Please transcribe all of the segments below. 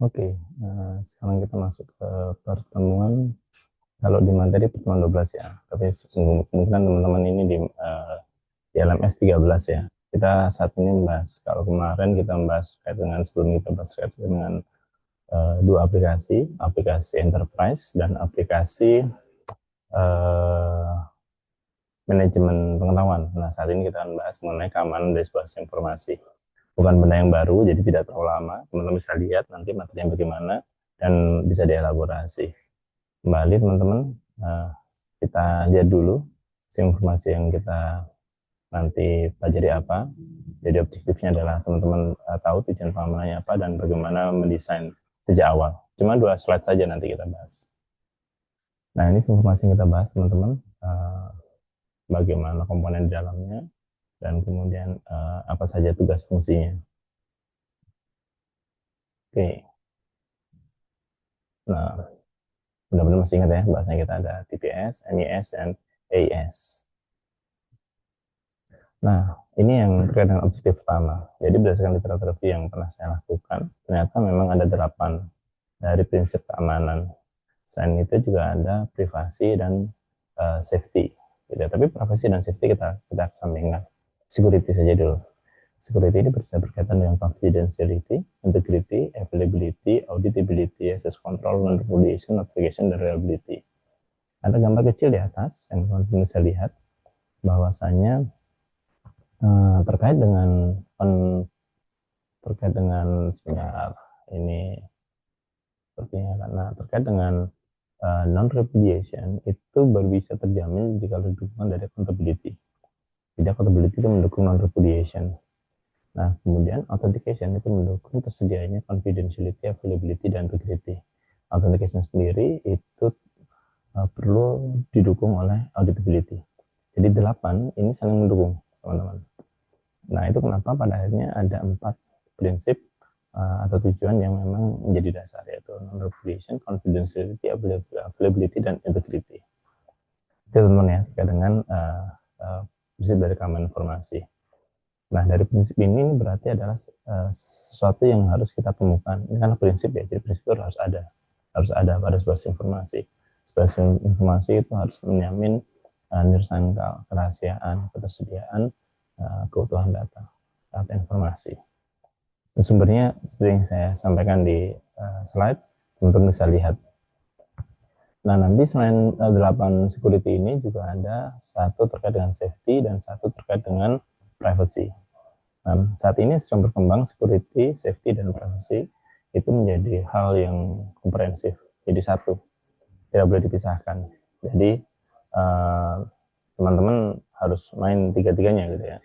Oke, sekarang kita masuk ke pertemuan. Kalau di materi pertemuan 12 ya, tapi kemungkinan teman-teman ini di LMS 13 ya. Kita saat ini membahas, kalau kemarin kita membahas terkait dengan, sebelum kita bahas terkait dengan dua aplikasi, aplikasi enterprise dan aplikasi uh, manajemen pengetahuan. Nah, saat ini kita akan bahas mengenai keamanan dari sebuah sistem informasi. Bukan benda yang baru, jadi tidak terlalu lama. Teman-teman bisa lihat nanti materinya bagaimana dan bisa dielaborasi. Kembali teman-teman, kita lihat dulu informasi yang kita nanti pelajari apa. Jadi objektifnya adalah teman-teman tahu tujuan pengamanannya apa dan bagaimana mendesain sejak awal. Cuma 2 slide saja nanti kita bahas. Nah, ini informasi yang kita bahas teman-teman. Bagaimana komponen di dalamnya dan kemudian apa saja tugas fungsinya. Oke. Nah, benar-benar masih ingat ya bahasanya kita ada TPS, MIS, dan AIS. Nah, ini yang terkait dengan objektif pertama. Jadi berdasarkan literatur review yang pernah saya lakukan, ternyata memang ada 8 dari prinsip keamanan. Selain itu juga ada privasi dan safety. Gitu. Tapi privasi dan safety kita sampingkan. Security saja dulu. Security ini bisa berkaitan dengan confidentiality, integrity, availability, auditability, access control, non-repudiation, notification, dan reliability. Ada gambar kecil di atas yang teman-teman bisa lihat bahwasanya terkait dengan sebentar ini sepertinya karena terkait dengan non-repudiation itu baru bisa terjamin jika ada dukungan dari accountability. Jadi accountability itu mendukung non-repudiation. Nah, kemudian authentication itu mendukung tersedianya confidentiality, availability, dan integrity. Authentication sendiri itu perlu didukung oleh auditability. Jadi 8 ini saling mendukung, teman-teman. Nah, itu kenapa pada akhirnya ada 4 prinsip atau tujuan yang memang menjadi dasar, yaitu non-repudiation, confidentiality, availability, dan integrity. Itu teman-teman ya, terkait dengan prinsip dari keamanan informasi. Nah, dari prinsip ini berarti adalah sesuatu yang harus kita temukan. Ini karena prinsip ya, jadi prinsip itu harus ada pada sebuah informasi. Sebuah informasi itu harus menjamin nirsangkal, kerahasiaan, ketersediaan, keutuhan data atau informasi. Dan sumbernya seperti yang saya sampaikan di slide, teman-teman bisa lihat. Nah, nanti selain 8 security ini juga ada satu terkait dengan safety dan satu terkait dengan privacy. Nah, saat ini sedang berkembang security, safety, dan privacy itu menjadi hal yang komprehensif. Jadi satu, tidak boleh dipisahkan. Jadi teman-teman harus main tiga-tiganya gitu ya.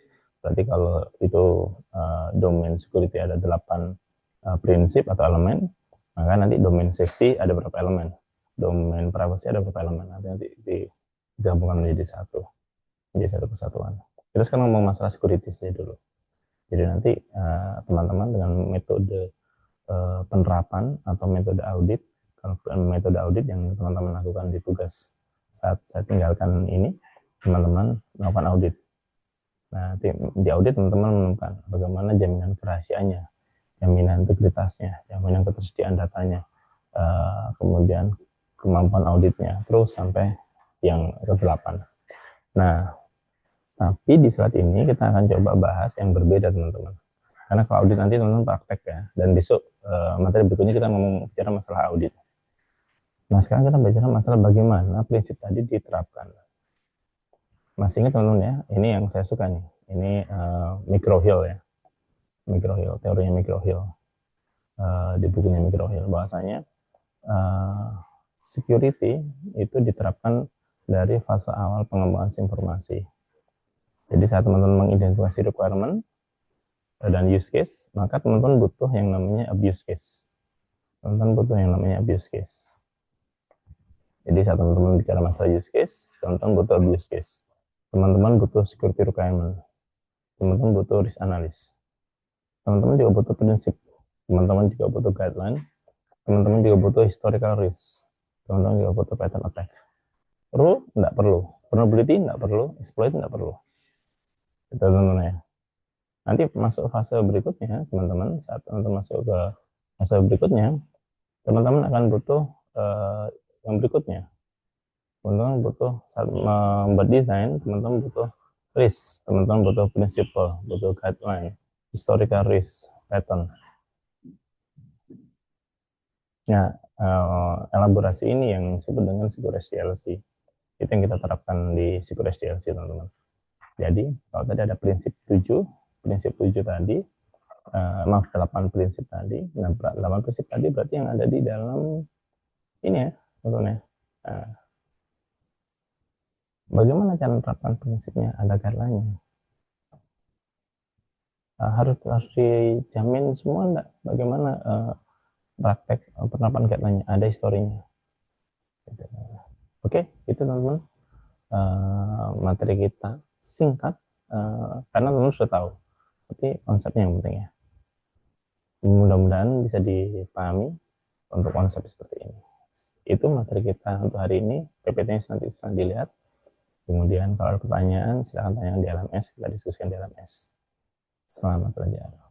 Berarti kalau itu domain security ada 8 prinsip atau elemen, maka nanti domain safety ada berapa elemen, domain privacy ada berapa elemen, nanti digabungkan menjadi satu kesatuan. Kita sekarang ngomong masalah security saja dulu. Jadi nanti teman-teman dengan metode penerapan atau metode audit, kalau metode audit yang teman-teman lakukan di tugas saat saya tinggalkan ini, teman-teman melakukan audit. Nah, di audit teman-teman menemukan bagaimana jaminan kerahasiaannya, jaminan integritasnya, jaminan ketersediaan datanya, kemudian kemampuan auditnya, terus sampai yang ke-8. Nah, tapi di slide ini kita akan coba bahas yang berbeda teman-teman. Karena kalau audit nanti teman-teman praktek ya. Dan besok materi berikutnya kita ngomong bicara masalah audit. Nah, sekarang kita bicara masalah bagaimana prinsip tadi diterapkan. Masih ingat teman-teman ya, ini yang saya suka nih. Ini Micro Hill ya. Micro Hill, teorinya Micro Hill. Di bukunya Micro Hill bahwasanya security itu diterapkan dari fase awal pengembangan informasi. Jadi saat teman-teman mengidentifikasi requirement dan use case, maka teman-teman butuh yang namanya abuse case. Teman-teman butuh yang namanya abuse case. Jadi saat teman-teman bicara masalah use case, teman-teman butuh abuse case. Teman-teman butuh security requirement. Teman-teman butuh risk analysis. Teman-teman juga butuh prinsip. Teman-teman juga butuh guideline. Teman-teman juga butuh historical risk. Teman-teman juga butuh pattern attack. Rule tidak perlu. Vulnerability tidak perlu. Exploit tidak perlu. Itu teman-teman ya. Nanti masuk fase berikutnya, teman-teman, saat teman-teman masuk ke fase berikutnya, teman-teman akan butuh yang berikutnya. Teman-teman butuh saat membuat desain, teman-teman butuh risk, teman-teman butuh principle, butuh guideline, historical risk pattern. Nah, elaborasi ini yang disebut dengan Sikores DLC. Itu yang kita terapkan di Sikores DLC, teman-teman. Jadi, kalau tadi ada prinsip 7 tadi, maaf 8 prinsip tadi. Nah, 8 prinsip tadi berarti yang ada di dalam ini ya, teman-teman. Nah, bagaimana cara menerapkan prinsipnya? Ada guideline-nya. Harus dijamin semua enggak? Bagaimana praktek penerapan guideline-nya? Ada historinya. Oke, itu teman-teman materi kita singkat karena teman-teman sudah tahu. Tapi konsepnya yang penting ya. Mudah-mudahan bisa dipahami untuk konsep seperti ini. Itu materi kita untuk hari ini. PPT-nya nanti silahkan dilihat. Kemudian kalau ada pertanyaan silahkan tanya di LMS, kita diskusikan di LMS. Selamat belajar.